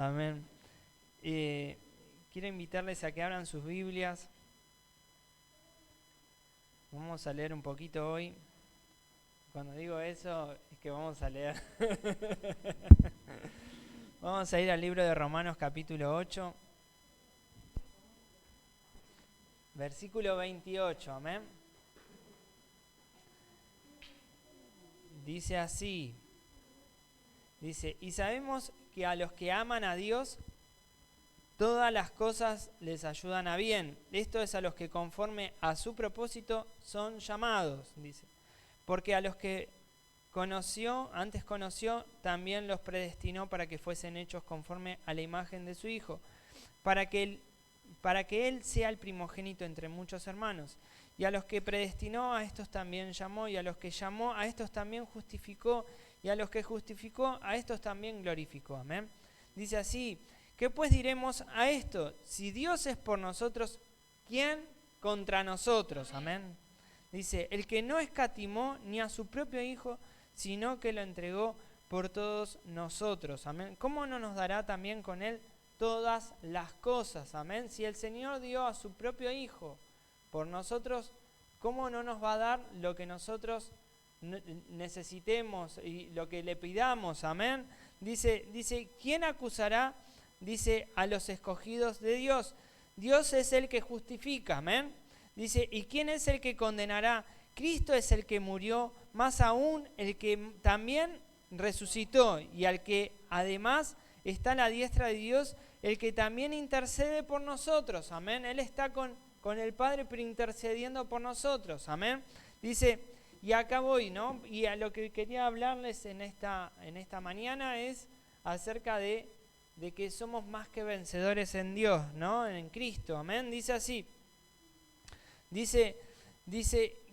Amén. Quiero invitarles a que abran sus Biblias. Vamos a leer un poquito hoy. Cuando digo eso, es que vamos a leer. Vamos a ir al libro de Romanos capítulo 8, versículo 28, amén. Dice así, y sabemos que a los que aman a Dios, todas las cosas les ayudan a bien. Esto es a los que conforme a su propósito son llamados, dice. Porque a los que antes conoció, también los predestinó para que fuesen hechos conforme a la imagen de su Hijo, para que Él sea el primogénito entre muchos hermanos. Y a los que predestinó, a estos también llamó, y a los que llamó, a estos también justificó, y a los que justificó, a estos también glorificó. Amén. Dice así, ¿qué pues diremos a esto? Si Dios es por nosotros, ¿quién contra nosotros? Amén. Dice, el que no escatimó ni a su propio Hijo, sino que lo entregó por todos nosotros. Amén. ¿Cómo no nos dará también con Él todas las cosas? Amén. Si el Señor dio a su propio Hijo por nosotros, ¿cómo no nos va a dar lo que nosotros necesitemos y lo que le pidamos? Amén. Dice, ¿quién acusará? Dice, a los escogidos de Dios. Dios es el que justifica. Amén. Dice, ¿y quién es el que condenará? Cristo es el que murió, más aún el que también resucitó, y al que además está a la diestra de Dios, el que también intercede por nosotros. Amén. Él está con el Padre, pero intercediendo por nosotros. Amén. Dice, y acá voy, ¿no? Y a lo que quería hablarles en esta mañana es acerca de que somos más que vencedores en Dios, ¿no? En Cristo. Amén. Dice así. Dice,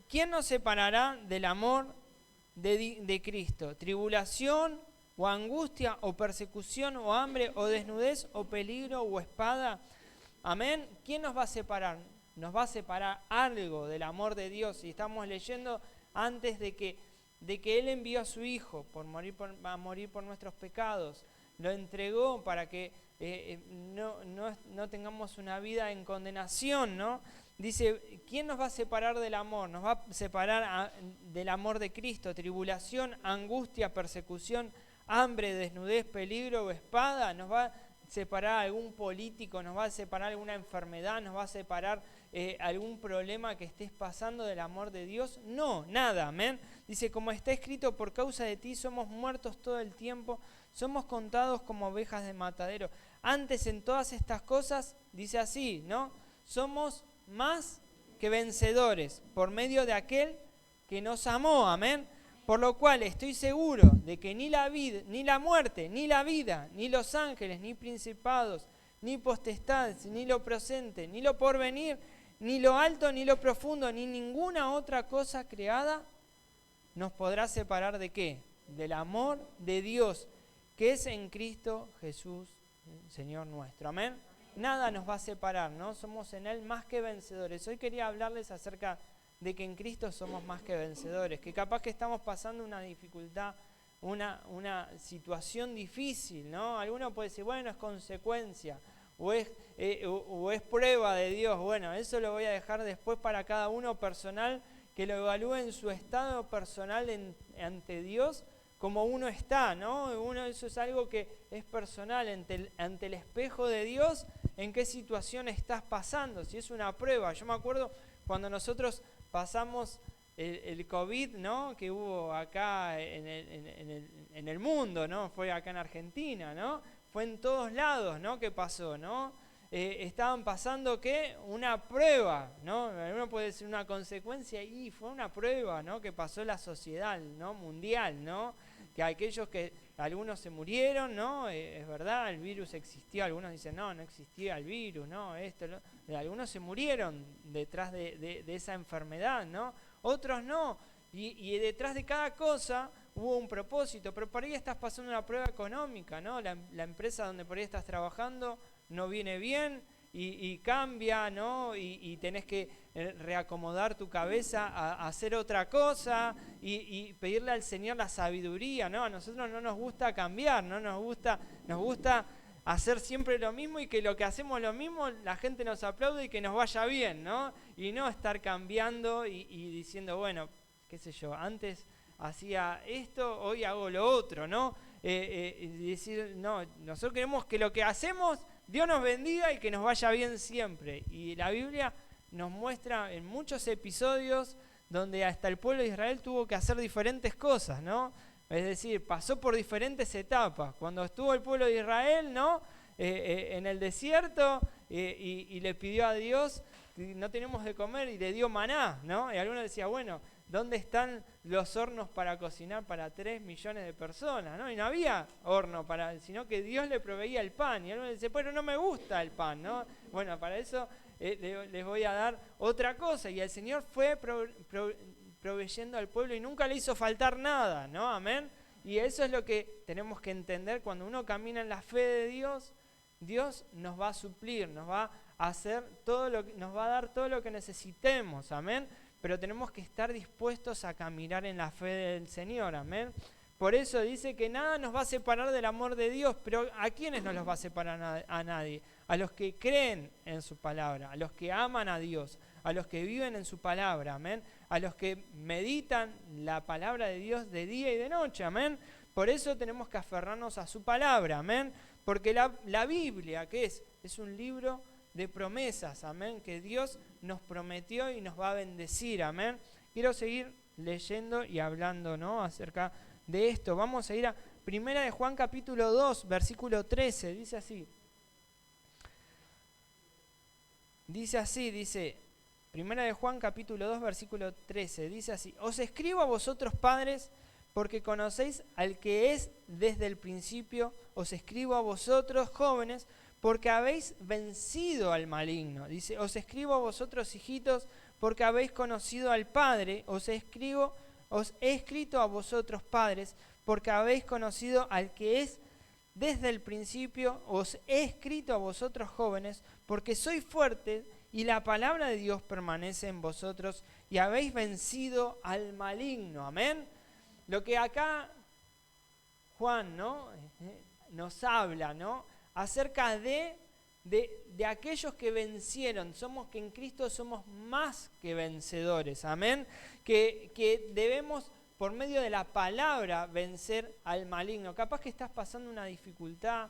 ¿quién nos separará del amor de Cristo? ¿Tribulación o angustia o persecución o hambre o desnudez o peligro o espada? Amén. ¿Quién nos va a separar? Nos va a separar algo del amor de Dios. Y estamos leyendo antes de que Él envió a su Hijo a morir por nuestros pecados. Lo entregó para que no tengamos una vida en condenación, ¿no? Dice, ¿quién nos va a separar del amor? Nos va a separar del amor de Cristo. Tribulación, angustia, persecución, hambre, desnudez, peligro o espada. Nos va a separar algún político, nos va a separar alguna enfermedad, nos va a separar algún problema que estés pasando del amor de Dios. No, nada, amén. Dice, como está escrito, por causa de ti somos muertos todo el tiempo, somos contados como ovejas de matadero. Antes en todas estas cosas, dice así, ¿no? Somos más que vencedores por medio de aquel que nos amó, amén. Por lo cual estoy seguro de que ni la vida, ni la muerte, ni la vida, ni los ángeles, ni principados, ni potestades, ni lo presente, ni lo porvenir, ni lo alto, ni lo profundo, ni ninguna otra cosa creada nos podrá separar ¿de qué? Del amor de Dios, que es en Cristo Jesús, Señor nuestro. Amén. Nada nos va a separar, ¿no? Somos en Él más que vencedores. Hoy quería hablarles acerca de que en Cristo somos más que vencedores, que capaz que estamos pasando una dificultad, una situación difícil, ¿no? Alguno puede decir, bueno, es consecuencia, o es prueba de Dios. Bueno, eso lo voy a dejar después para cada uno personal, que lo evalúe en su estado personal ante Dios, como uno está, ¿no? Eso es algo que es personal, ante el espejo de Dios, en qué situación estás pasando, si es una prueba. Yo me acuerdo cuando nosotros pasamos el COVID, ¿no? Que hubo acá en el mundo, ¿no? Fue acá en Argentina, ¿no? Fue en todos lados, ¿no? ¿Qué pasó, no? Estaban pasando, ¿qué? Una prueba, ¿no? Uno puede decir una consecuencia, y fue una prueba, ¿no? Que pasó la sociedad, ¿no? Mundial, ¿no? Que algunos se murieron, ¿no? Es verdad, el virus existió, algunos dicen, no existía el virus, ¿no? Algunos se murieron detrás de esa enfermedad, ¿no? Otros no, y detrás de cada cosa hubo un propósito, pero por ahí estás pasando una prueba económica, ¿no? La empresa donde por ahí estás trabajando no viene bien y cambia, ¿no? Y tenés que reacomodar tu cabeza a hacer otra cosa y pedirle al Señor la sabiduría, ¿no? A nosotros no nos gusta cambiar, ¿no? Nos gusta hacer siempre lo mismo y que lo que hacemos lo mismo, la gente nos aplaude y que nos vaya bien, ¿no? Y no estar cambiando y diciendo, bueno, qué sé yo, antes hacía esto, hoy hago lo otro, ¿no? Y decir, no, nosotros queremos que lo que hacemos, Dios nos bendiga y que nos vaya bien siempre. Y la Biblia nos muestra en muchos episodios donde hasta el pueblo de Israel tuvo que hacer diferentes cosas, ¿no? Es decir, pasó por diferentes etapas. Cuando estuvo el pueblo de Israel, ¿no? En el desierto y le pidió a Dios, no tenemos de comer, y le dio maná, ¿no? Y algunos decían, bueno, ¿dónde están los hornos para cocinar para 3 millones de personas? ¿No? Y no había horno sino que Dios le proveía el pan. Y algunos decían, pero no me gusta el pan, ¿no? Bueno, para eso les voy a dar otra cosa. Y el Señor fue proveyendo al pueblo y nunca le hizo faltar nada, ¿no? Amén. Y eso es lo que tenemos que entender. Cuando uno camina en la fe de Dios, Dios nos va a suplir, nos va a hacer nos va a dar todo lo que necesitemos, amén. Pero tenemos que estar dispuestos a caminar en la fe del Señor, amén. Por eso dice que nada nos va a separar del amor de Dios, pero ¿a quiénes no los va a separar? A nadie. A los que creen en su palabra, a los que aman a Dios, a los que viven en su palabra, amén. A los que meditan la palabra de Dios de día y de noche, amén. Por eso tenemos que aferrarnos a su palabra, amén. Porque la Biblia, ¿qué es? Es un libro de promesas, amén, que Dios nos prometió y nos va a bendecir, amén. Quiero seguir leyendo y hablando, ¿no?, acerca de esto. Vamos a ir a 1 de Juan capítulo 2, versículo 13, dice así. Dice 1 de Juan capítulo 2, versículo 13, dice así: os escribo a vosotros, padres, porque conocéis al que es desde el principio. Os escribo a vosotros, jóvenes, porque habéis vencido al maligno. Dice, os escribo a vosotros, hijitos, porque habéis conocido al Padre. Os he escrito a vosotros, padres, porque habéis conocido al que es desde el principio. Os he escrito a vosotros, jóvenes, porque sois fuertes y la palabra de Dios permanece en vosotros y habéis vencido al maligno. Amén. Lo que acá Juan, ¿no?, nos habla, ¿no?, acerca de aquellos que vencieron. Que en Cristo somos más que vencedores, amén. Que debemos, por medio de la palabra, vencer al maligno. Capaz que estás pasando una dificultad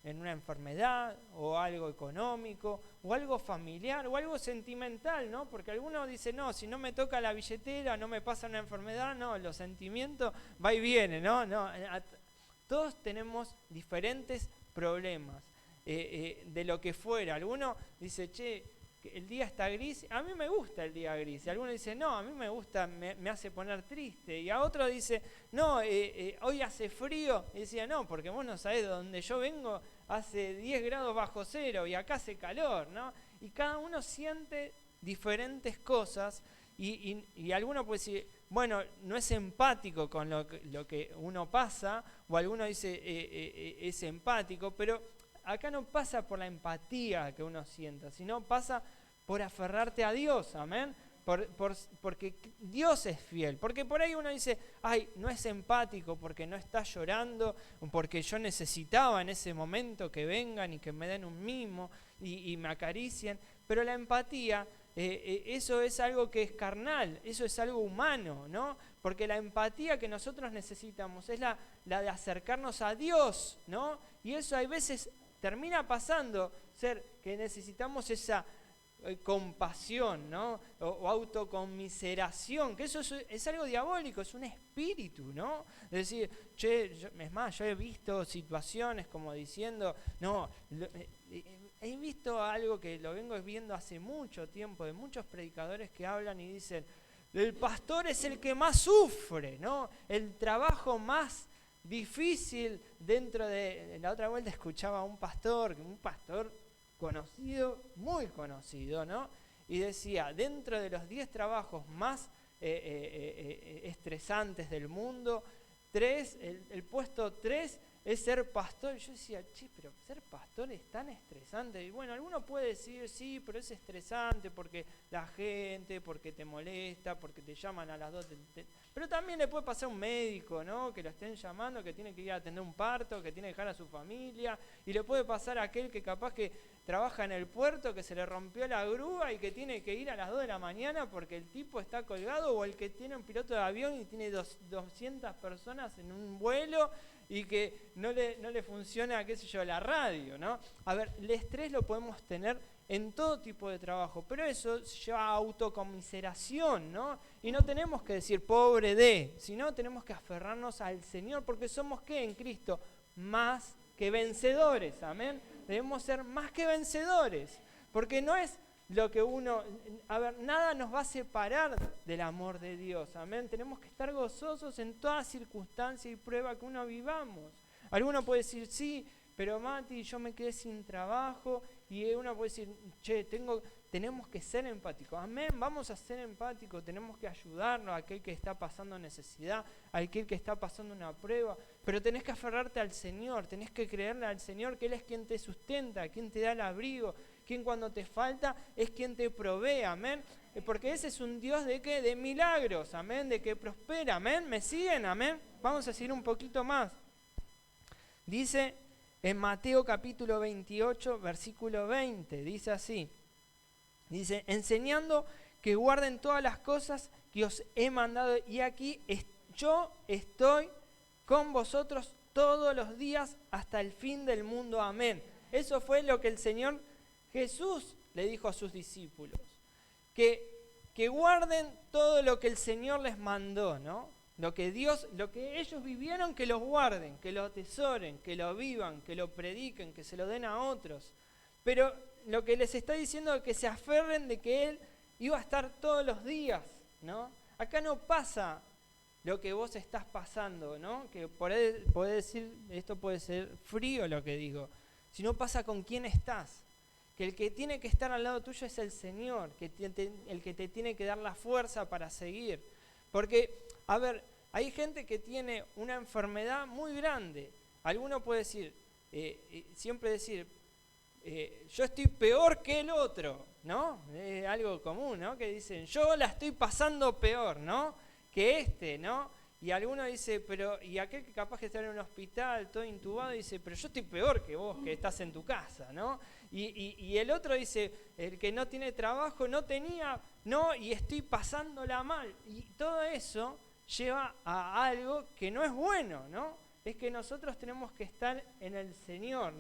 en una enfermedad, o algo económico, o algo familiar, o algo sentimental, ¿no? Porque algunos dicen, no, si no me toca la billetera, no me pasa una enfermedad, no, los sentimientos va y viene, ¿no? Todos tenemos diferentes problemas, de lo que fuera. Alguno dice, che, el día está gris, a mí me gusta el día gris. Y alguno dice, no, a mí me gusta, me hace poner triste. Y a otro dice, no, hoy hace frío. Y decía, no, porque vos no sabés, de donde yo vengo hace 10 grados bajo cero y acá hace calor, ¿no? Y cada uno siente diferentes cosas. Y alguno puede decir, bueno, no es empático con lo que uno pasa, o alguno dice, es empático, pero acá no pasa por la empatía que uno sienta, sino pasa por aferrarte a Dios, amén. Porque Dios es fiel. Porque por ahí uno dice, ay, no es empático porque no está llorando, porque yo necesitaba en ese momento que vengan y que me den un mimo y me acaricien. Pero la empatía, eso es algo que es carnal, eso es algo humano, ¿no? Porque la empatía que nosotros necesitamos es la de acercarnos a Dios, ¿no? Y eso hay veces termina pasando ser que necesitamos esa compasión, ¿no? O autoconmiseración, que eso es algo diabólico, es un espíritu, ¿no? Es decir, es más, yo he visto situaciones como diciendo, no, he visto algo que lo vengo viendo hace mucho tiempo, de muchos predicadores que hablan y dicen, el pastor es el que más sufre, ¿no? El trabajo más difícil dentro de... La otra vuelta escuchaba a un pastor conocido, muy conocido, ¿no? Y decía, dentro de los 10 trabajos más estresantes del mundo, el puesto 3 es ser pastor. Yo decía, che, pero ser pastor es tan estresante. Y bueno, alguno puede decir, sí, pero es estresante porque la gente, porque te molesta, porque te llaman a las 2. Pero también le puede pasar a un médico, ¿no? Que lo estén llamando, que tiene que ir a atender un parto, que tiene que dejar a su familia. Y le puede pasar a aquel que capaz que trabaja en el puerto, que se le rompió la grúa y que tiene que ir a las 2 de la mañana porque el tipo está colgado, o el que tiene un piloto de avión y tiene 200 personas en un vuelo y que no le funciona, qué sé yo, la radio, ¿no? A ver, el estrés lo podemos tener en todo tipo de trabajo, pero eso lleva a autocomiseración, ¿no? Y no tenemos que decir pobre de, sino tenemos que aferrarnos al Señor, porque somos, ¿qué? En Cristo, más que vencedores, amén. Debemos ser más que vencedores, porque no es lo que nada nos va a separar del amor de Dios, amén. Tenemos que estar gozosos en toda circunstancia y prueba que uno vivamos. Alguno puede decir, sí, pero Mati, yo me quedé sin trabajo, y uno puede decir, che, tenemos que ser empáticos, amén, vamos a ser empáticos, tenemos que ayudarnos a aquel que está pasando necesidad, a aquel que está pasando una prueba, pero tenés que aferrarte al Señor, tenés que creerle al Señor, que Él es quien te sustenta, quien te da el abrigo, quien cuando te falta es quien te provee, amén, porque ese es un Dios de ¿qué? De milagros, amén, de que prospera, amén, ¿me siguen? Amén. Vamos a seguir un poquito más. Dice en Mateo capítulo 28, versículo 20, dice así, dice, enseñando que guarden todas las cosas que os he mandado, y aquí yo estoy con vosotros todos los días hasta el fin del mundo, amén. Eso fue lo que el Señor Jesús le dijo a sus discípulos, que guarden todo lo que el Señor les mandó, ¿no? Lo que ellos vivieron, que los guarden, que lo atesoren, que lo vivan, que lo prediquen, que se lo den a otros. Pero lo que les está diciendo es que se aferren de que Él iba a estar todos los días, ¿no? Acá no pasa lo que vos estás pasando, ¿no? Que podés decir, esto puede ser frío lo que digo, sino pasa con quién estás. Que el que tiene que estar al lado tuyo es el Señor, el que te tiene que dar la fuerza para seguir. Porque, a ver, hay gente que tiene una enfermedad muy grande. Alguno puede decir, siempre decir, yo estoy peor que el otro, ¿no? Es algo común, ¿no? Que dicen, yo la estoy pasando peor, ¿no? Que ¿no? Y alguno dice, y aquel que capaz que está en un hospital, todo intubado, dice, pero yo estoy peor que vos, que estás en tu casa, ¿no? Y el otro dice, el que no tiene trabajo, y estoy pasándola mal. Y todo eso lleva a algo que no es bueno, ¿no? Es que nosotros tenemos que estar en el Señor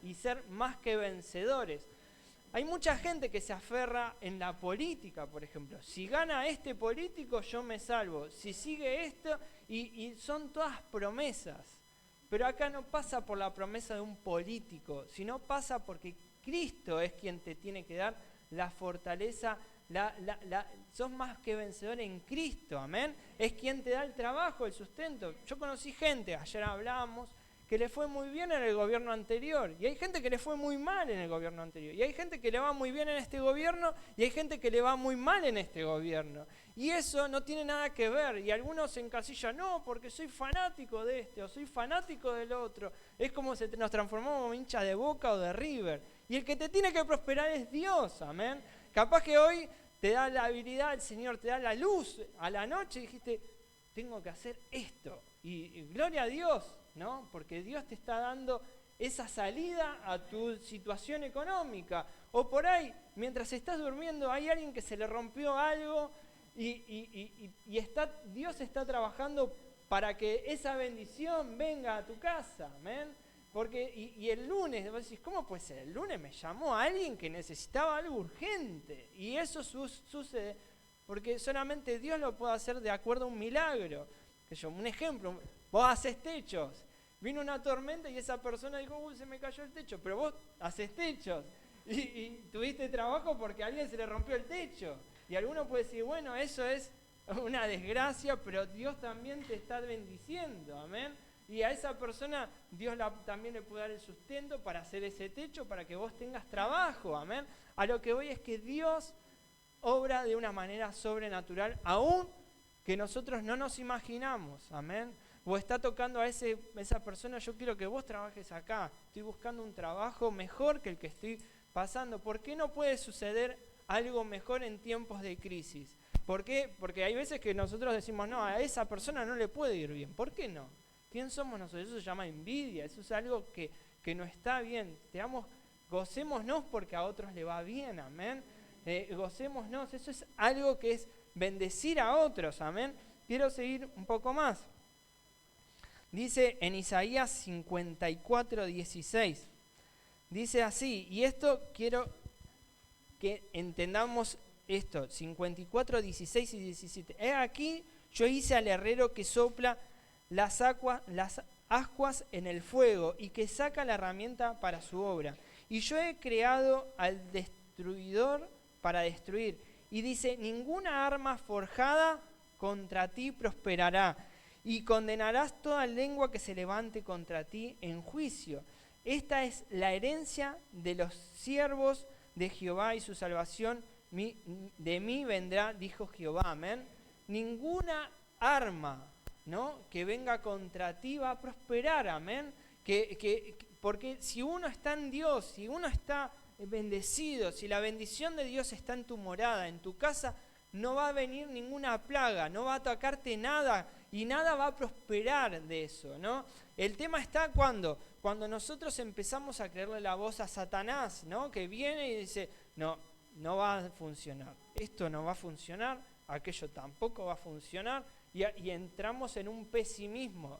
y ser más que vencedores. Hay mucha gente que se aferra en la política, por ejemplo. Si gana este político, yo me salvo. Si sigue esto, y son todas promesas. Pero acá no pasa por la promesa de un político, sino pasa porque Cristo es quien te tiene que dar la fortaleza. Sos más que vencedor en Cristo, amén. Es quien te da el trabajo, el sustento. Yo conocí gente, ayer hablábamos, que le fue muy bien en el gobierno anterior, y hay gente que le fue muy mal en el gobierno anterior, y hay gente que le va muy bien en este gobierno, y hay gente que le va muy mal en este gobierno, y eso no tiene nada que ver, y algunos se encasillan, no, porque soy fanático de este, o soy fanático del otro, es como si nos transformamos en hinchas de Boca o de River, y el que te tiene que prosperar es Dios, amén. Capaz que hoy te da la habilidad, el Señor te da la luz a la noche, y dijiste, tengo que hacer esto, y gloria a Dios, ¿no? Porque Dios te está dando esa salida a tu situación económica. O por ahí, mientras estás durmiendo, hay alguien que se le rompió algo y Dios está trabajando para que esa bendición venga a tu casa, ¿amén? Porque, y el lunes, vos decís, ¿cómo puede ser? El lunes me llamó alguien que necesitaba algo urgente. Y eso sucede porque solamente Dios lo puede hacer de acuerdo a un milagro. Un ejemplo, vos haces techos. Vino una tormenta y esa persona dijo, uy, se me cayó el techo, pero vos haces techos y tuviste trabajo porque a alguien se le rompió el techo. Y alguno puede decir, bueno, eso es una desgracia, pero Dios también te está bendiciendo, amén. Y a esa persona Dios también le puede dar el sustento para hacer ese techo, para que vos tengas trabajo, amén. A lo que voy es que Dios obra de una manera sobrenatural, aún que nosotros no nos imaginamos, amén. o está tocando a esa persona, yo quiero que vos trabajes acá, estoy buscando un trabajo mejor que el que estoy pasando. ¿Por qué no puede suceder algo mejor en tiempos de crisis? ¿Por qué? Porque hay veces que nosotros decimos, no, a esa persona no le puede ir bien. ¿Por qué no? ¿Quién somos nosotros? Eso se llama envidia, eso es algo que no está bien. Gocémonos porque a otros le va bien, amén. Gocémonos, eso es algo que es bendecir a otros, amén. Quiero seguir un poco más. Dice en Isaías 54, 16, dice así, y esto quiero que entendamos esto, 54, 16 y 17. He aquí, yo hice al herrero que sopla las ascuas en el fuego y que saca la herramienta para su obra. Y yo he creado al destruidor para destruir. Y dice, ninguna arma forjada contra ti prosperará, y condenarás toda lengua que se levante contra ti en juicio. Esta es la herencia de los siervos de Jehová y su salvación de mí vendrá, dijo Jehová. Amén. Ninguna arma, ¿no?, que venga contra ti va a prosperar. Amén. Porque si uno está en Dios, si uno está bendecido, si la bendición de Dios está en tu morada, en tu casa, no va a venir ninguna plaga, no va a atacarte nada y nada va a prosperar de eso, ¿no? El tema está cuando nosotros empezamos a creerle la voz a Satanás, ¿no?, que viene y dice, no va a funcionar, esto no va a funcionar, aquello tampoco va a funcionar, y entramos en un pesimismo.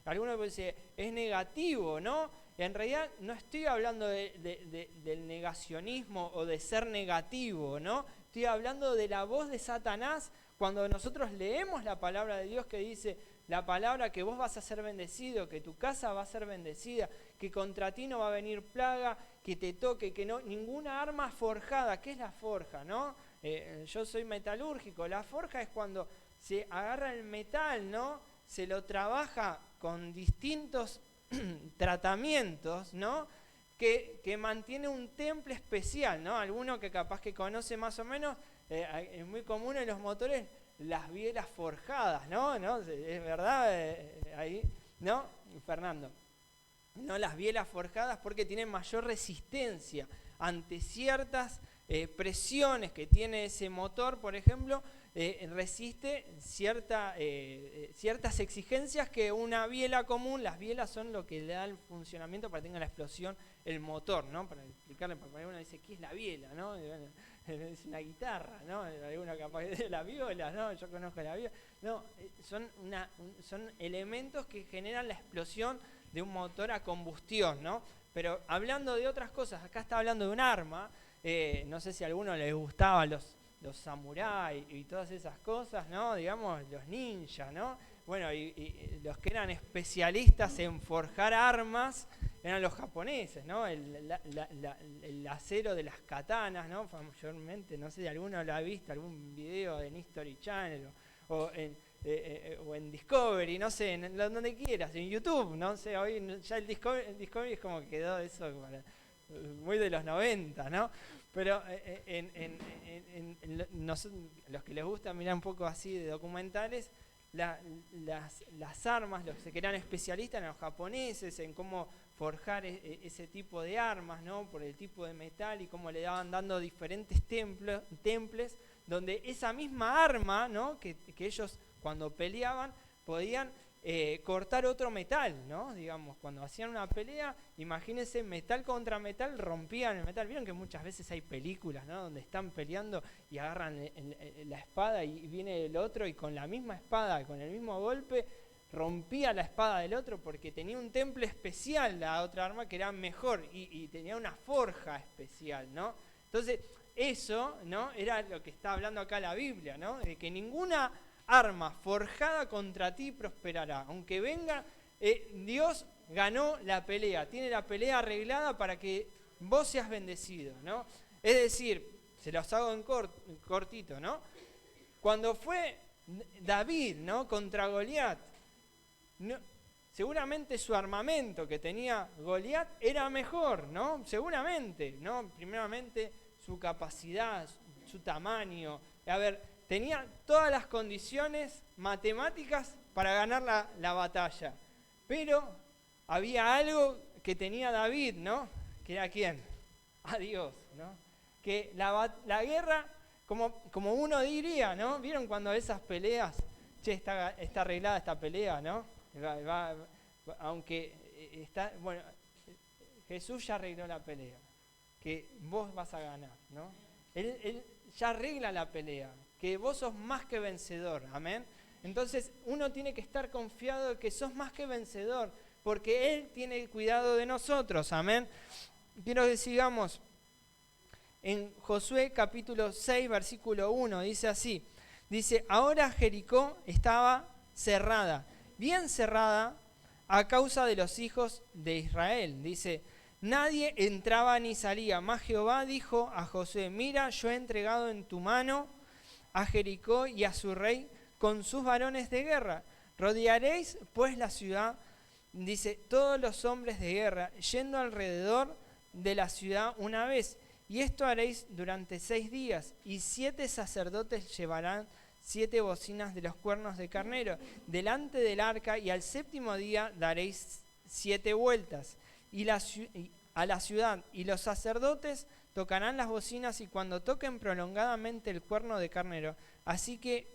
Algunos dicen, es negativo, ¿no? En realidad no estoy hablando del negacionismo o de ser negativo, ¿no? Estoy hablando de la voz de Satanás cuando nosotros leemos la palabra de Dios que dice, la palabra que vos vas a ser bendecido, que tu casa va a ser bendecida, que contra ti no va a venir plaga, que te toque, que no, ninguna arma forjada. ¿Qué es la forja, no? Yo soy metalúrgico. La forja es cuando se agarra el metal, ¿no? Se lo trabaja con distintos tratamientos, ¿no?, que mantiene un temple especial, ¿no? Alguno que capaz que conoce más o menos, es muy común en los motores las bielas forjadas, ¿no? Es verdad, ahí, ¿no, Fernando? No, las bielas forjadas porque tienen mayor resistencia ante ciertas presiones que tiene ese motor, por ejemplo, resiste ciertas exigencias que una biela común. Las bielas son lo que le da el funcionamiento para que tenga la explosión el motor, ¿no? Para explicarle, porque alguno dice, ¿qué es la biela, no? Es una guitarra, ¿no? Alguna capaz de la viola, ¿no? Yo conozco la viola. No, son elementos que generan la explosión de un motor a combustión, ¿no? Pero hablando de otras cosas, acá está hablando de un arma. No sé si a alguno les gustaban los samuráis y todas esas cosas, ¿no? Digamos, los ninjas, ¿no? Bueno, y los que eran especialistas en forjar armas eran los japoneses, ¿no? El acero de las katanas, ¿no? Mayormente, no sé si alguno lo ha visto, algún video en History Channel o en Discovery, no sé, en donde quieras, en YouTube, no sé, hoy ya el Discovery es como que quedó eso muy de los 90, ¿no? Pero los que les gusta mirar un poco así de documentales, las armas, los que eran especialistas eran los japoneses en cómo forjar ese tipo de armas, ¿no? Por el tipo de metal y cómo le daban dando diferentes temples, donde esa misma arma, ¿no?, que ellos cuando peleaban podían cortar otro metal, ¿no? Digamos, cuando hacían una pelea, imagínense, metal contra metal, rompían el metal. Vieron que muchas veces hay películas, ¿no?, donde están peleando y agarran la espada y viene el otro y con la misma espada, con el mismo golpe, rompía la espada del otro porque tenía un temple especial la otra arma que era mejor y tenía una forja especial, ¿no? Entonces, eso, ¿no?, era lo que está hablando acá la Biblia, ¿no? De que ninguna arma forjada contra ti prosperará. Aunque venga, Dios ganó la pelea, tiene la pelea arreglada para que vos seas bendecido, ¿no? Es decir, se los hago en cortito, ¿no? Cuando fue David, ¿no?, contra Goliat, no, seguramente su armamento que tenía Goliat era mejor, ¿no? Seguramente, ¿no? Primeramente su capacidad, su tamaño. A ver, tenía todas las condiciones matemáticas para ganar la batalla. Pero había algo que tenía David, ¿no? ¿Que era quién? A Dios, ¿no? Que la guerra, como uno diría, ¿no? ¿Vieron cuando esas peleas? Che, está arreglada esta pelea, ¿no? Aunque está, bueno, Jesús ya arregló la pelea, que vos vas a ganar, ¿no? Él ya arregla la pelea, que vos sos más que vencedor, amén. Entonces uno tiene que estar confiado de que sos más que vencedor, porque Él tiene cuidado de nosotros, amén. Quiero que sigamos en Josué capítulo 6, versículo 1, dice así, dice, ahora Jericó estaba cerrada, bien cerrada, a causa de los hijos de Israel. Dice, nadie entraba ni salía, mas Jehová dijo a Josué, mira, yo he entregado en tu mano a Jericó y a su rey con sus varones de guerra. Rodearéis pues la ciudad, dice, todos los hombres de guerra, yendo alrededor de la ciudad una vez. Y esto haréis durante 6 días, y 7 sacerdotes llevarán 7 bocinas de los cuernos de carnero delante del arca, y al 7º día daréis 7 vueltas a la ciudad, y los sacerdotes tocarán las bocinas, y cuando toquen prolongadamente el cuerno de carnero, así que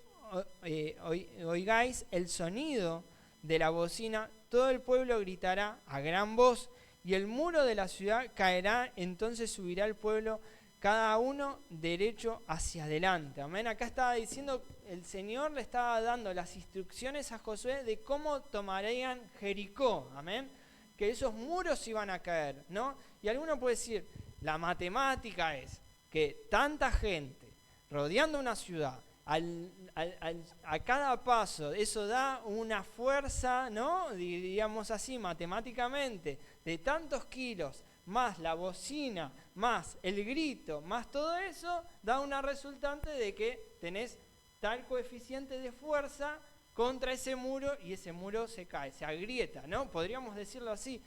oigáis el sonido de la bocina, todo el pueblo gritará a gran voz, y el muro de la ciudad caerá, entonces subirá el pueblo, cada uno derecho hacia adelante. Amén. Acá estaba diciendo, el Señor le estaba dando las instrucciones a Josué de cómo tomarían Jericó. Amén. Que esos muros iban a caer, ¿no? Y alguno puede decir, la matemática es que tanta gente rodeando una ciudad, a cada paso, eso da una fuerza, ¿no? Diríamos así, matemáticamente, de tantos kilos, más la bocina, más el grito, más todo eso, da una resultante de que tenés tal coeficiente de fuerza contra ese muro y ese muro se cae, se agrieta, ¿no? Podríamos decirlo así.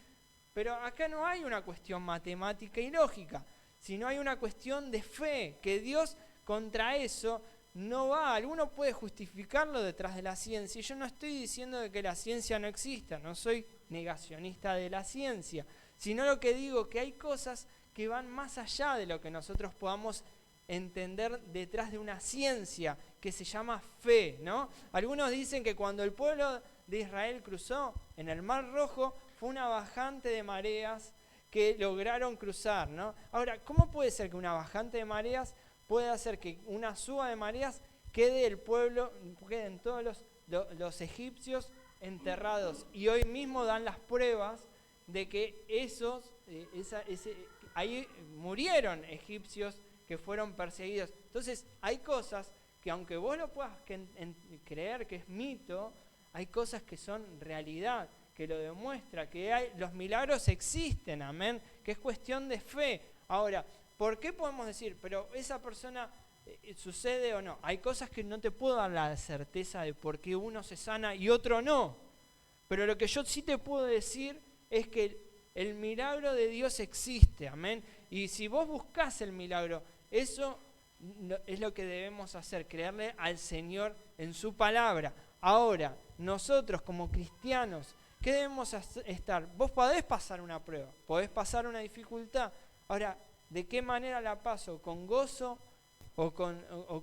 Pero acá no hay una cuestión matemática y lógica, sino hay una cuestión de fe, que Dios contra eso no va. Alguno puede justificarlo detrás de la ciencia, y yo no estoy diciendo de que la ciencia no exista, no soy negacionista de la ciencia, sino lo que digo que hay cosas que van más allá de lo que nosotros podamos entender detrás de una ciencia que se llama fe, ¿no? Algunos dicen que cuando el pueblo de Israel cruzó en el Mar Rojo fue una bajante de mareas que lograron cruzar, ¿no? Ahora, ¿cómo puede ser que una bajante de mareas puede hacer que una suba de mareas queden todos los egipcios enterrados? Y hoy mismo dan las pruebas de que ahí murieron egipcios que fueron perseguidos. Entonces, hay cosas que aunque vos lo puedas creer que es mito, hay cosas que son realidad, que lo demuestra, que los milagros existen, amén, que es cuestión de fe. Ahora, ¿por qué podemos decir, pero esa persona sucede o no? Hay cosas que no te puedo dar la certeza de por qué uno se sana y otro no. Pero lo que yo sí te puedo decir es que el milagro de Dios existe, amén. Y si vos buscás el milagro, eso es lo que debemos hacer, creerle al Señor en su palabra. Ahora, nosotros como cristianos, ¿qué debemos estar? Vos podés pasar una prueba, podés pasar una dificultad. Ahora, ¿de qué manera la paso? ¿Con gozo o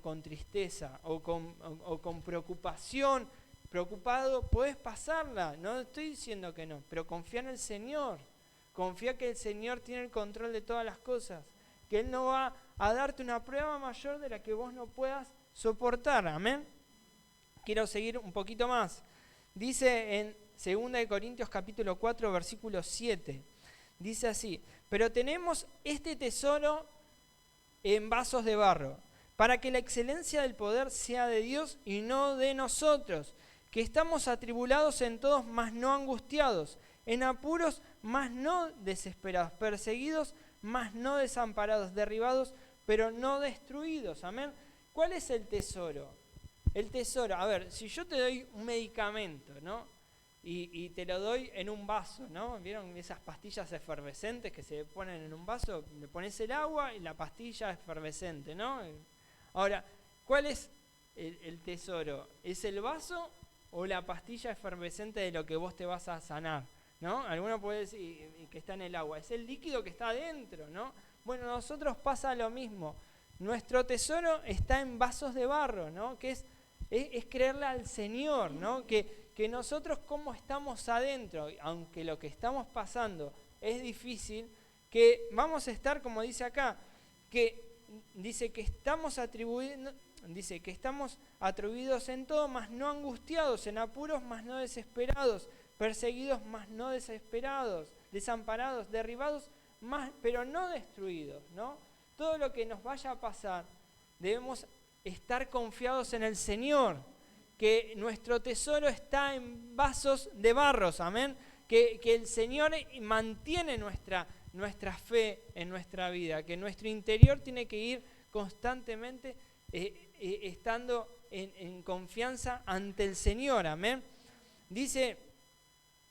con tristeza? ¿O con preocupación? Preocupado, podés pasarla, no estoy diciendo que no, pero confía en el Señor. Confía que el Señor tiene el control de todas las cosas, que Él no va a darte una prueba mayor de la que vos no puedas soportar, amén. Quiero seguir un poquito más. Dice en 2 Corintios capítulo 4, versículo 7, dice así, pero tenemos este tesoro en vasos de barro, para que la excelencia del poder sea de Dios y no de nosotros, que estamos atribulados en todos, mas no angustiados, en apuros, mas no desesperados, perseguidos, mas no desamparados, derribados, pero no destruidos. Amén. ¿Cuál es el tesoro? El tesoro, a ver, si yo te doy un medicamento, ¿no? Y te lo doy en un vaso, ¿no? ¿Vieron esas pastillas efervescentes que se ponen en un vaso? Le pones el agua y la pastilla efervescente, ¿no? Ahora, ¿cuál es el tesoro? ¿Es el vaso o la pastilla efervescente de lo que vos te vas a sanar, ¿no? Alguno puede decir que está en el agua, es el líquido que está adentro, ¿no? Bueno, a nosotros pasa lo mismo. Nuestro tesoro está en vasos de barro, ¿no? Que es creerle al Señor, ¿no? Que nosotros como estamos adentro, aunque lo que estamos pasando es difícil, que vamos a estar, como dice acá, que dice que estamos atribuidos en todo, mas no angustiados, en apuros, mas no desesperados, perseguidos, mas no desesperados, desamparados, derribados, pero no destruidos, ¿no? Todo lo que nos vaya a pasar, debemos estar confiados en el Señor, que nuestro tesoro está en vasos de barros, amén, que el Señor mantiene nuestra fe en nuestra vida, que nuestro interior tiene que ir constantemente estando en confianza ante el Señor, amén. Dice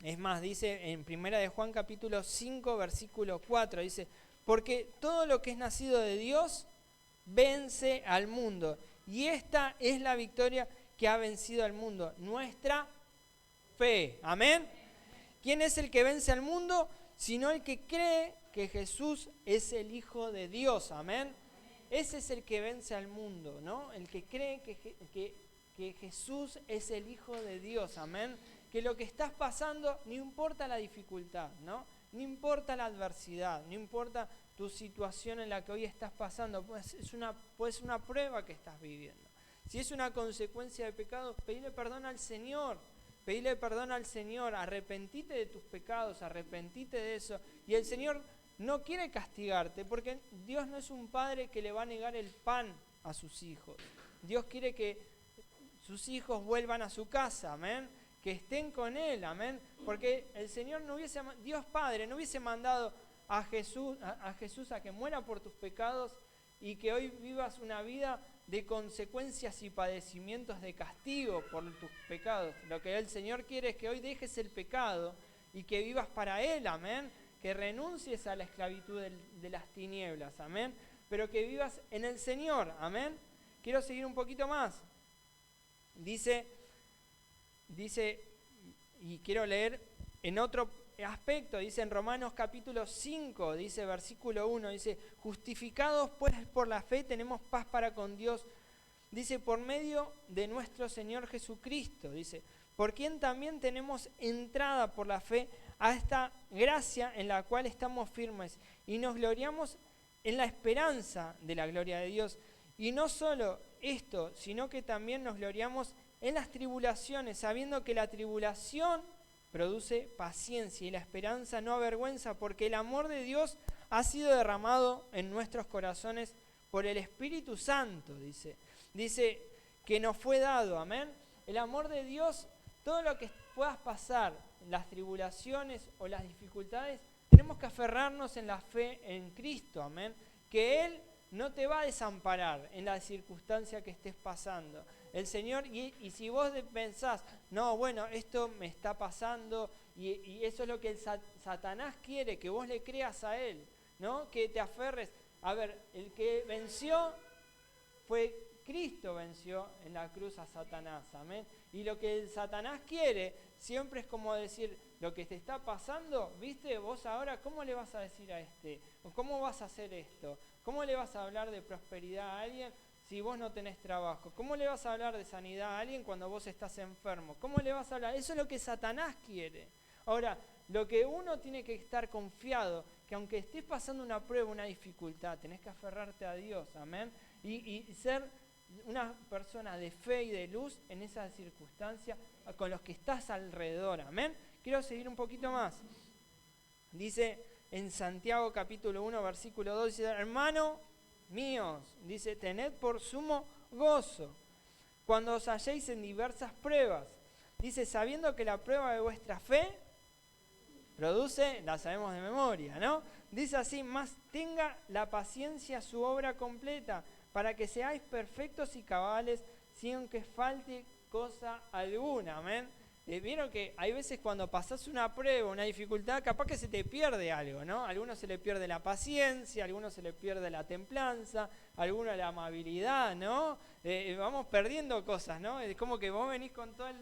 en 1 de Juan capítulo 5, versículo 4, dice, porque todo lo que es nacido de Dios vence al mundo, y esta es la victoria que ha vencido al mundo, nuestra fe, amén. ¿Quién es el que vence al mundo? Sino el que cree que Jesús es el Hijo de Dios, amén. Ese es el que vence al mundo, ¿no? El que cree que Jesús es el Hijo de Dios, amén. Que lo que estás pasando, no importa la dificultad, ¿no? No importa la adversidad, no importa tu situación en la que hoy estás pasando, puede ser una prueba que estás viviendo. Si es una consecuencia de pecado, pedile perdón al Señor. Pedile perdón al Señor, arrepentite de tus pecados, arrepentite de eso. Y el Señor no quiere castigarte, porque Dios no es un padre que le va a negar el pan a sus hijos. Dios quiere que sus hijos vuelvan a su casa, amén, que estén con Él, amén, porque el Señor Dios Padre no hubiese mandado a Jesús a que muera por tus pecados y que hoy vivas una vida de consecuencias y padecimientos de castigo por tus pecados. Lo que el Señor quiere es que hoy dejes el pecado y que vivas para Él, amén, que renuncies a la esclavitud de las tinieblas, amén, pero que vivas en el Señor, amén. Quiero seguir un poquito más. Dice, y quiero leer en otro aspecto, dice en Romanos capítulo 5, dice versículo 1, dice, justificados pues por la fe tenemos paz para con Dios, dice, por medio de nuestro Señor Jesucristo, dice, por quien también tenemos entrada por la fe a esta gracia en la cual estamos firmes y nos gloriamos en la esperanza de la gloria de Dios. Y no solo esto, sino que también nos gloriamos en las tribulaciones, sabiendo que la tribulación produce paciencia y la esperanza no avergüenza, porque el amor de Dios ha sido derramado en nuestros corazones por el Espíritu Santo, dice que nos fue dado, amén. El amor de Dios, todo lo que puedas pasar, las tribulaciones o las dificultades, tenemos que aferrarnos en la fe en Cristo, amén, que Él no te va a desamparar en la circunstancia que estés pasando. El Señor, y si vos pensás, no, bueno, esto me está pasando, y eso es lo que Satanás quiere, que vos le creas a él, ¿no? Que te aferres. A ver, el que venció fue Cristo, venció en la cruz a Satanás, amén. Y lo que el Satanás quiere siempre es como decir, lo que te está pasando, ¿viste? Vos ahora, ¿cómo le vas a decir a este? ¿O cómo vas a hacer esto? ¿Cómo le vas a hablar de prosperidad a alguien si vos no tenés trabajo? ¿Cómo le vas a hablar de sanidad a alguien cuando vos estás enfermo? ¿Cómo le vas a hablar? Eso es lo que Satanás quiere. Ahora, lo que uno tiene que estar confiado, que aunque estés pasando una prueba, una dificultad, tenés que aferrarte a Dios, amén, y ser una persona de fe y de luz en esa circunstancia con los que estás alrededor, amén. Quiero seguir un poquito más. Dice en Santiago capítulo 1, versículo 2, dice, hermano míos, dice, tened por sumo gozo cuando os halléis en diversas pruebas. Dice, sabiendo que la prueba de vuestra fe produce, la sabemos de memoria, ¿no? Dice así, más tenga la paciencia su obra completa, para que seáis perfectos y cabales, sin que falte cosa alguna, amén. Vieron que hay veces cuando pasás una prueba, una dificultad, capaz que se te pierde algo, ¿no? A algunos se le pierde la paciencia, a algunos se le pierde la templanza, a algunos la amabilidad, ¿no? Vamos perdiendo cosas, ¿no? Es como que vos venís con toda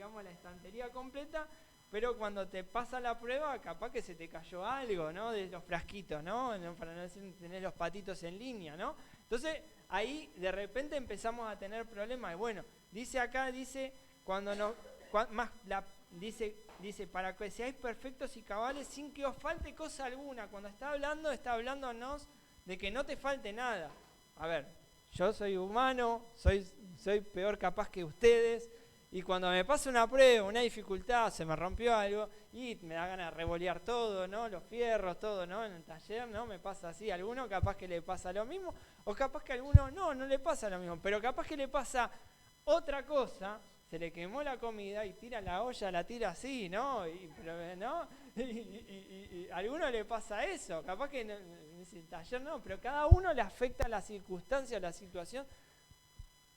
digamos, la estantería completa, pero cuando te pasa la prueba, capaz que se te cayó algo, ¿no? De los frasquitos, ¿no? Para no decir tener los patitos en línea, ¿no? Entonces, ahí de repente empezamos a tener problemas. Y bueno, dice acá, cuando no, dice, para que seáis perfectos y cabales sin que os falte cosa alguna. Cuando está hablándonos de que no te falte nada. A ver, yo soy humano, soy peor capaz que ustedes, y cuando me pasa una prueba, una dificultad, se me rompió algo, y me da ganas de revolear todo, ¿no? Los fierros, todo, ¿no? En el taller, ¿no? Me pasa así. A alguno capaz que le pasa lo mismo, o capaz que a alguno no le pasa lo mismo, pero capaz que le pasa otra cosa, se le quemó la comida y tira la olla, la tira así, ¿no? ¿No? Y a alguno le pasa eso, capaz que en el taller no, pero cada uno le afecta la circunstancia, la situación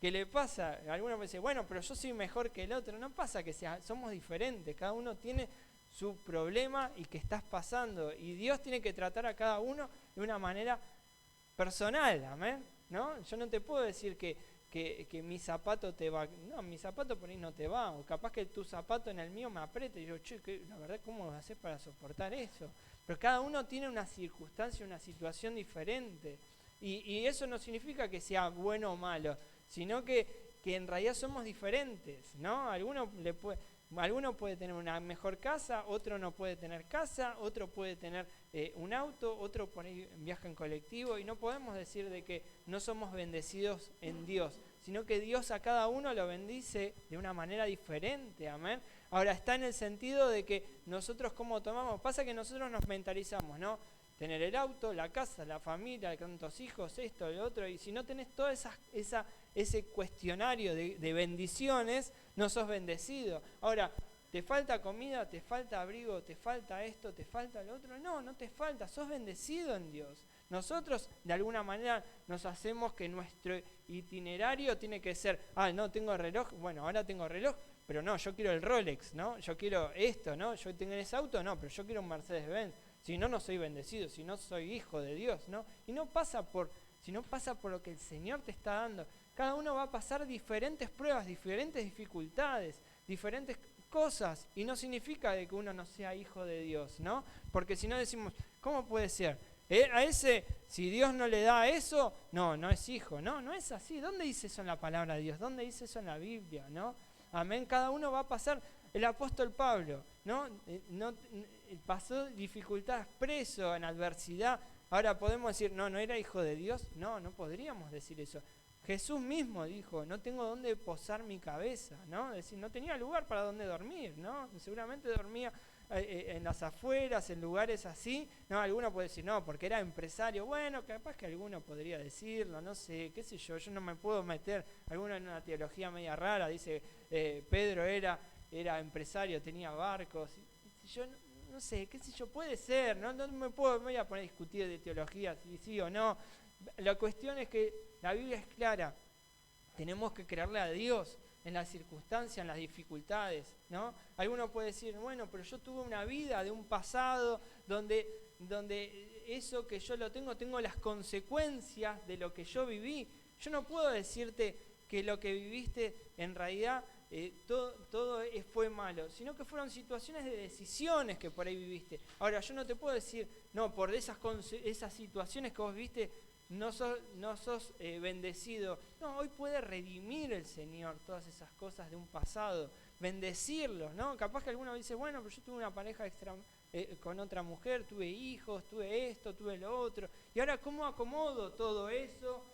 que le pasa. Alguno me dice, bueno, pero yo soy mejor que el otro. No pasa que somos diferentes, cada uno tiene su problema y que estás pasando, y Dios tiene que tratar a cada uno de una manera personal, amén, ¿no? Yo no te puedo decir que mi zapato te va, no, mi zapato por ahí no te va, o capaz que tu zapato en el mío me apriete, y yo, la verdad, ¿cómo haces para soportar eso? Pero cada uno tiene una circunstancia, una situación diferente, y eso no significa que sea bueno o malo, sino que en realidad somos diferentes, ¿no? Alguno puede tener una mejor casa, otro no puede tener casa, otro puede tener un auto, otro por ahí viaja en colectivo, y no podemos decir de que no somos bendecidos en Dios, sino que Dios a cada uno lo bendice de una manera diferente, amén. Ahora, está en el sentido de que nosotros cómo tomamos, pasa que nosotros nos mentalizamos, ¿no? Tener el auto, la casa, la familia, tantos hijos, esto, lo otro, y si no tenés todo ese cuestionario de bendiciones, no sos bendecido. Ahora, ¿te falta comida? ¿Te falta abrigo? ¿Te falta esto? ¿Te falta lo otro? No te falta, sos bendecido en Dios. Nosotros, de alguna manera, nos hacemos que nuestro itinerario tiene que ser, no tengo reloj, bueno, ahora tengo reloj, pero no, yo quiero el Rolex, ¿no? Yo quiero esto, ¿no? Yo tengo ese auto, no, pero yo quiero un Mercedes-Benz. Si no, no soy bendecido, si no soy hijo de Dios, ¿no? Y no pasa por lo que el Señor te está dando. Cada uno va a pasar diferentes pruebas, diferentes dificultades, diferentes cosas, y no significa de que uno no sea hijo de Dios, ¿no? Porque si no decimos, ¿cómo puede ser? A ese, si Dios no le da eso, no es hijo, no es así. ¿Dónde dice eso en la palabra de Dios? ¿Dónde dice eso en la Biblia, no? Amén, cada uno va a pasar. El apóstol Pablo, ¿no? Pasó dificultades, preso, en adversidad. Ahora podemos decir, no era hijo de Dios. No podríamos decir eso. Jesús mismo dijo, no tengo dónde posar mi cabeza, ¿no? Es decir, no tenía lugar para dónde dormir, ¿no? Seguramente dormía en las afueras, en lugares así. No, alguno puede decir, no, porque era empresario. Bueno, capaz que alguno podría decirlo, no sé, qué sé yo no me puedo meter. Alguno en una teología media rara dice, Pedro era empresario, tenía barcos. Yo no sé, qué sé yo, puede ser, no me voy a poner a discutir de teología, si sí o no. La cuestión es que la Biblia es clara, tenemos que creerle a Dios en las circunstancias, en las dificultades, ¿no? Alguno puede decir, bueno, pero yo tuve una vida de un pasado donde eso que yo tengo las consecuencias de lo que yo viví. Yo no puedo decirte que lo que viviste en realidad todo fue malo, sino que fueron situaciones de decisiones que por ahí viviste. Ahora, yo no te puedo decir, no, por esas situaciones que vos viviste, no sos bendecido. No, hoy puede redimir el Señor todas esas cosas de un pasado, bendecirlos, ¿no? Capaz que alguno dice, bueno, pero yo tuve una pareja con otra mujer, tuve hijos, tuve esto, tuve lo otro, y ahora ¿cómo acomodo todo eso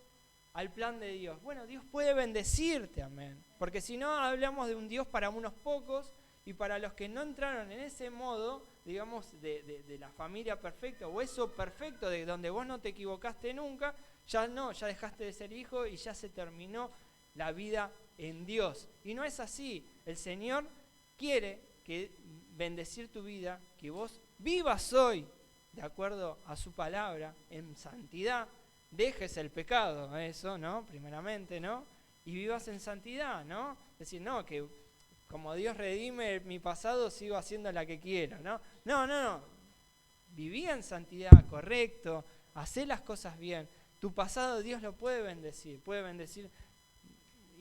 al plan de Dios? Bueno, Dios puede bendecirte, amén. Porque si no, hablamos de un Dios para unos pocos, y para los que no entraron en ese modo, digamos, de la familia perfecta, o eso perfecto, de donde vos no te equivocaste nunca, ya dejaste de ser hijo y ya se terminó la vida en Dios. Y no es así. El Señor quiere bendecir tu vida, que vos vivas hoy, de acuerdo a su palabra, en santidad, dejes el pecado, eso, ¿no? Primeramente, ¿no? Y vivas en santidad, ¿no? Es decir, no, que como Dios redime mi pasado, sigo haciendo la que quiero, ¿no? No. Viví en santidad, correcto, hacé las cosas bien. Tu pasado Dios lo puede bendecir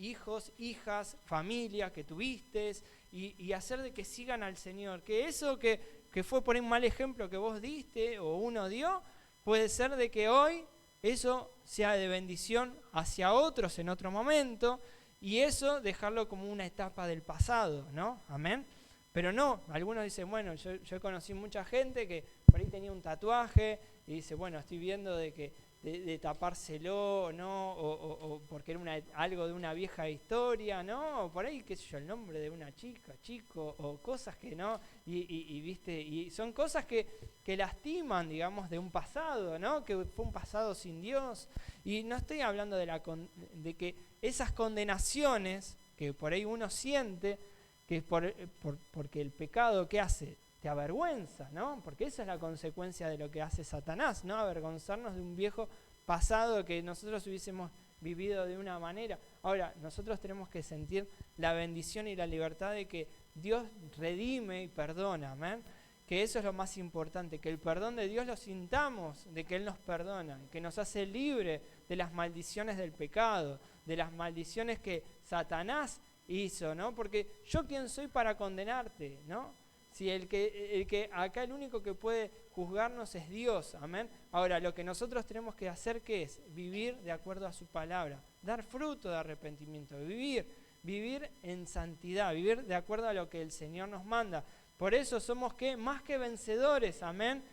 hijos, hijas, familia que tuviste y hacer de que sigan al Señor. Que eso que fue por un mal ejemplo que vos diste o uno dio, puede ser de que hoy eso sea de bendición hacia otros en otro momento y eso dejarlo como una etapa del pasado, ¿no? Amén. Pero no, algunos dicen, bueno, yo conocí mucha gente que por ahí tenía un tatuaje y dice, bueno, estoy viendo de que de tapárselo, ¿no? O porque era algo de una vieja historia, ¿no? O por ahí, qué sé yo, el nombre de una chica, chico, o cosas que no, ¿viste? Y son cosas que lastiman, digamos, de un pasado, ¿no? Que fue un pasado sin Dios. Y no estoy hablando de que esas condenaciones que por ahí uno siente, que es porque el pecado, ¿qué hace? Te avergüenza, ¿no? Porque esa es la consecuencia de lo que hace Satanás, ¿no? Avergonzarnos de un viejo pasado que nosotros hubiésemos vivido de una manera. Ahora, nosotros tenemos que sentir la bendición y la libertad de que Dios redime y perdona, ¿amén? Que eso es lo más importante, que el perdón de Dios lo sintamos, de que Él nos perdona, que nos hace libre de las maldiciones del pecado, de las maldiciones que Satanás hizo, ¿no? Porque yo quién soy para condenarte, ¿no? Si el que acá el único que puede juzgarnos es Dios, amén. Ahora, lo que nosotros tenemos que hacer, ¿qué es? Vivir de acuerdo a su palabra, dar fruto de arrepentimiento, vivir en santidad, vivir de acuerdo a lo que el Señor nos manda. Por eso somos más que vencedores, amén,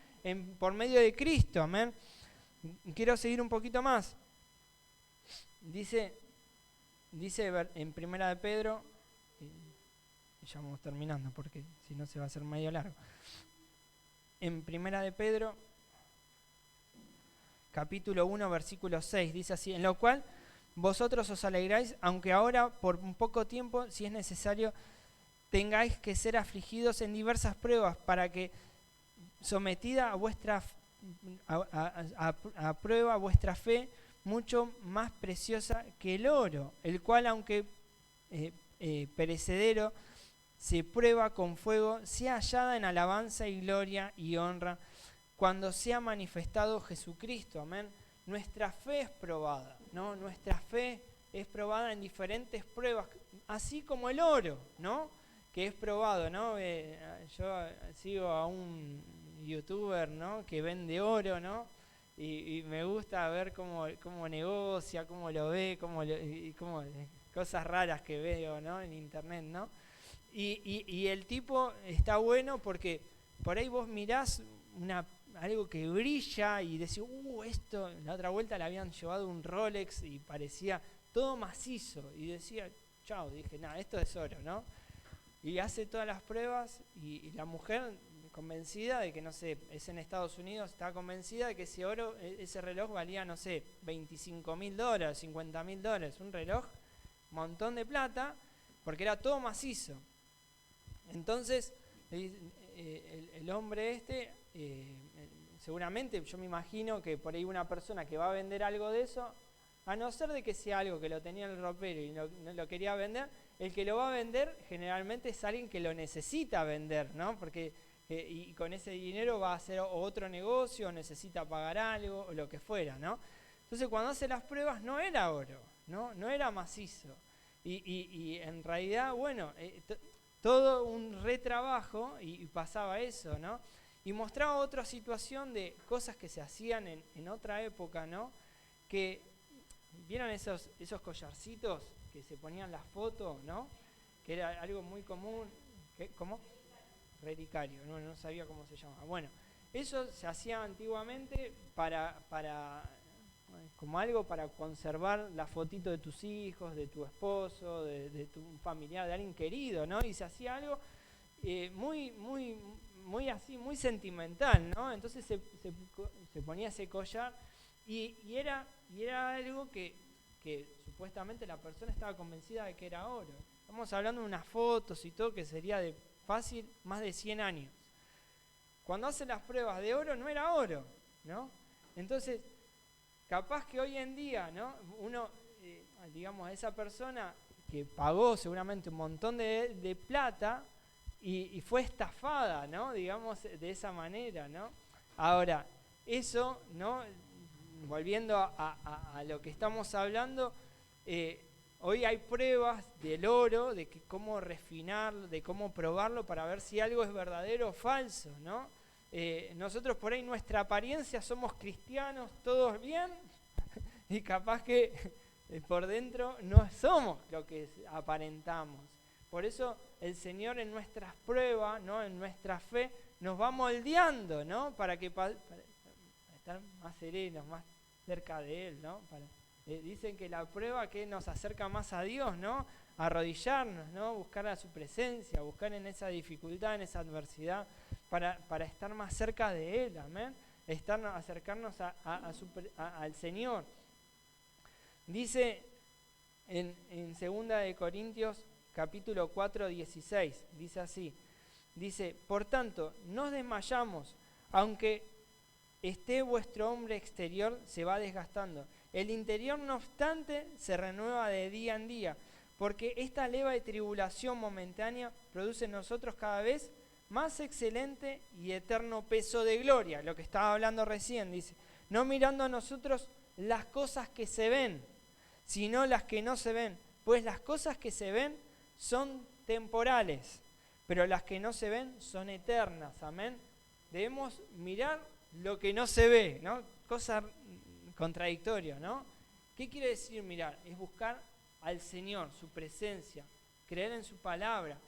por medio de Cristo, amén. Quiero seguir un poquito más. Dice en Primera de Pedro, ya vamos terminando porque si no se va a hacer medio largo. En Primera de Pedro, capítulo 1, versículo 6, dice así: en lo cual vosotros os alegráis, aunque ahora por un poco tiempo, si es necesario, tengáis que ser afligidos en diversas pruebas, para que sometida a prueba vuestra fe, mucho más preciosa que el oro, el cual aunque perecedero, se prueba con fuego, sea hallada en alabanza y gloria y honra cuando sea manifestado Jesucristo, amén. Nuestra fe es probada, ¿no? Nuestra fe es probada en diferentes pruebas, así como el oro, ¿no? Que es probado, ¿no? Yo sigo a un youtuber, ¿no? Que vende oro, ¿no? Y me gusta ver cómo negocia, cómo lo ve, cómo cosas raras que veo, ¿no? En internet, ¿no? Y el tipo está bueno porque por ahí vos mirás algo que brilla y decís, esto, la otra vuelta le habían llevado un Rolex y parecía todo macizo. Y decía, chao, dije, nada, esto es oro, ¿no? Y hace todas las pruebas y la mujer convencida de que, no sé, es en Estados Unidos, está convencida de que ese reloj valía, no sé, $25.000, $50.000, un reloj, montón de plata, porque era todo macizo. Entonces, el hombre seguramente, yo me imagino que por ahí una persona que va a vender algo de eso, a no ser de que sea algo que lo tenía en el ropero y no lo quería vender, el que lo va a vender generalmente es alguien que lo necesita vender, ¿no? Porque y con ese dinero va a hacer otro negocio, necesita pagar algo, o lo que fuera, ¿no? Entonces, cuando hace las pruebas no era oro, no era macizo. Y en realidad, bueno, todo un retrabajo y pasaba eso, ¿no? Y mostraba otra situación de cosas que se hacían en otra época, ¿no? Que, ¿vieron esos collarcitos que se ponían las fotos, ¿no? Que era algo muy común. ¿Cómo? Relicario, no sabía cómo se llama. Bueno, eso se hacía antiguamente como algo para conservar la fotito de tus hijos, de tu esposo, de tu familiar, de alguien querido, ¿no? Y se hacía algo muy así, muy sentimental, ¿no? Entonces se ponía ese collar y era algo que supuestamente la persona estaba convencida de que era oro. Estamos hablando de unas fotos y todo que sería de fácil más de 100 años. Cuando hacen las pruebas de oro no era oro, ¿no? Entonces, capaz que hoy en día, ¿no? Uno, digamos, esa persona que pagó seguramente un montón de plata y fue estafada, ¿no? Digamos, de esa manera, ¿no? Ahora, eso, ¿no? Volviendo a lo que estamos hablando, hoy hay pruebas del oro, de que cómo refinarlo, de cómo probarlo para ver si algo es verdadero o falso, ¿no? Nosotros por ahí nuestra apariencia somos cristianos, todos bien, y capaz que por dentro no somos lo que aparentamos. Por eso el Señor en nuestras pruebas, ¿no? En nuestra fe, nos va moldeando, ¿no? Para estar más serenos, más cerca de Él, ¿no? Dicen que la prueba que nos acerca más a Dios, ¿no? Arrodillarnos, ¿no? Buscar a su presencia, buscar en esa dificultad, en esa adversidad, para estar más cerca de Él, amén. Acercarnos al Señor. Dice en 2 de Corintios capítulo 4, 16, dice así, dice, por tanto, no os desmayamos, aunque esté vuestro hombre exterior se va desgastando. El interior, no obstante, se renueva de día en día, porque esta leva de tribulación momentánea produce en nosotros cada vez más excelente y eterno peso de gloria. Lo que estaba hablando recién, dice, no mirando a nosotros las cosas que se ven, sino las que no se ven, pues las cosas que se ven son temporales, pero las que no se ven son eternas, amén. Debemos mirar lo que no se ve, ¿no? Cosa contradictoria, ¿no? ¿Qué quiere decir mirar? Es buscar al Señor, su presencia, creer en su palabra,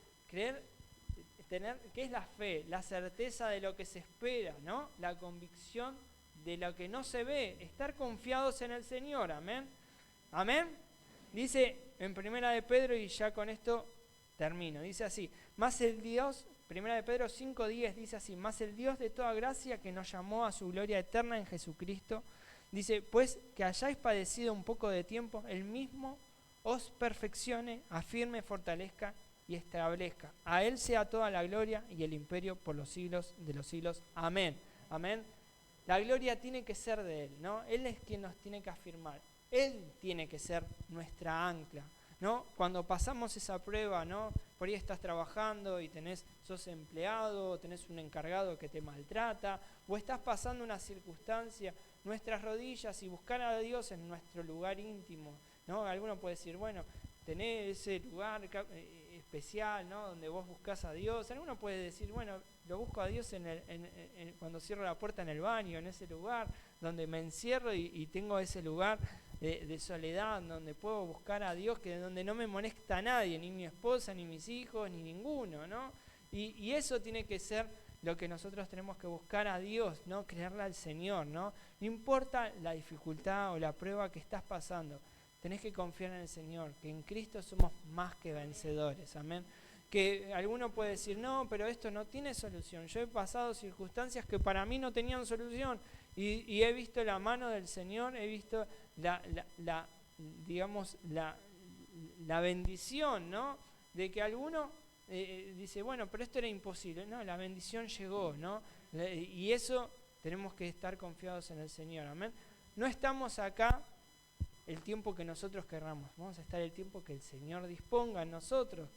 tener, ¿qué es la fe? La certeza de lo que se espera, ¿no? La convicción de lo que no se ve, estar confiados en el Señor, amén. Amén. Dice en 1 de Pedro, y ya con esto termino, dice así, más el Dios, 1 de Pedro 5:10 dice así, más el Dios de toda gracia que nos llamó a su gloria eterna en Jesucristo, dice, pues que hayáis padecido un poco de tiempo, Él mismo os perfeccione, afirme, fortalezca y establezca. A Él sea toda la gloria y el imperio por los siglos de los siglos. Amén. Amén. La gloria tiene que ser de Él, ¿no? Él es quien nos tiene que afirmar. Él tiene que ser nuestra ancla, ¿no? Cuando pasamos esa prueba, ¿no? Por ahí estás trabajando y sos empleado, tenés un encargado que te maltrata, o estás pasando una circunstancia, nuestras rodillas y buscar a Dios en nuestro lugar íntimo, ¿no? Alguno puede decir, bueno, tenés ese lugar especial, ¿no? Donde vos buscás a Dios. Alguno puede decir, bueno, lo busco a Dios cuando cierro la puerta en el baño, en ese lugar donde me encierro y tengo ese lugar de soledad, donde puedo buscar a Dios, donde no me molesta nadie, ni mi esposa, ni mis hijos, ni ninguno, ¿no? Y eso tiene que ser lo que nosotros tenemos que buscar a Dios, ¿no? Creerle al Señor, ¿no? No importa la dificultad o la prueba que estás pasando, tenés que confiar en el Señor, que en Cristo somos más que vencedores, amén. Que alguno puede decir, no, pero esto no tiene solución. Yo he pasado circunstancias que para mí no tenían solución y he visto la mano del Señor, he visto la bendición, ¿no? De que alguno dice, bueno, pero esto era imposible. No, la bendición llegó, ¿no? Y eso tenemos que estar confiados en el Señor, amén. No estamos acá el tiempo que nosotros querramos, vamos a estar el tiempo que el Señor disponga en nosotros,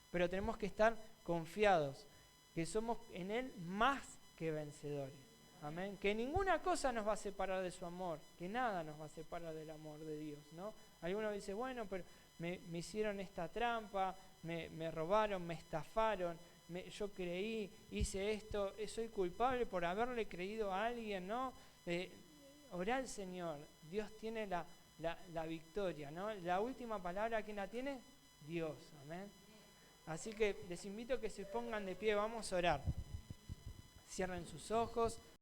pero tenemos que estar confiados, que somos en Él más que vencedores, amén, que ninguna cosa nos va a separar de su amor, que nada nos va a separar del amor de Dios, ¿no? Alguno dice, bueno, pero me hicieron esta trampa, me robaron, me estafaron, yo creí, hice esto, soy culpable por haberle creído a alguien, ¿no? Orá al Señor, Dios tiene la victoria, ¿no? La última palabra, ¿quién la tiene? Dios, amén. Así que les invito a que se pongan de pie, vamos a orar. Cierren sus ojos.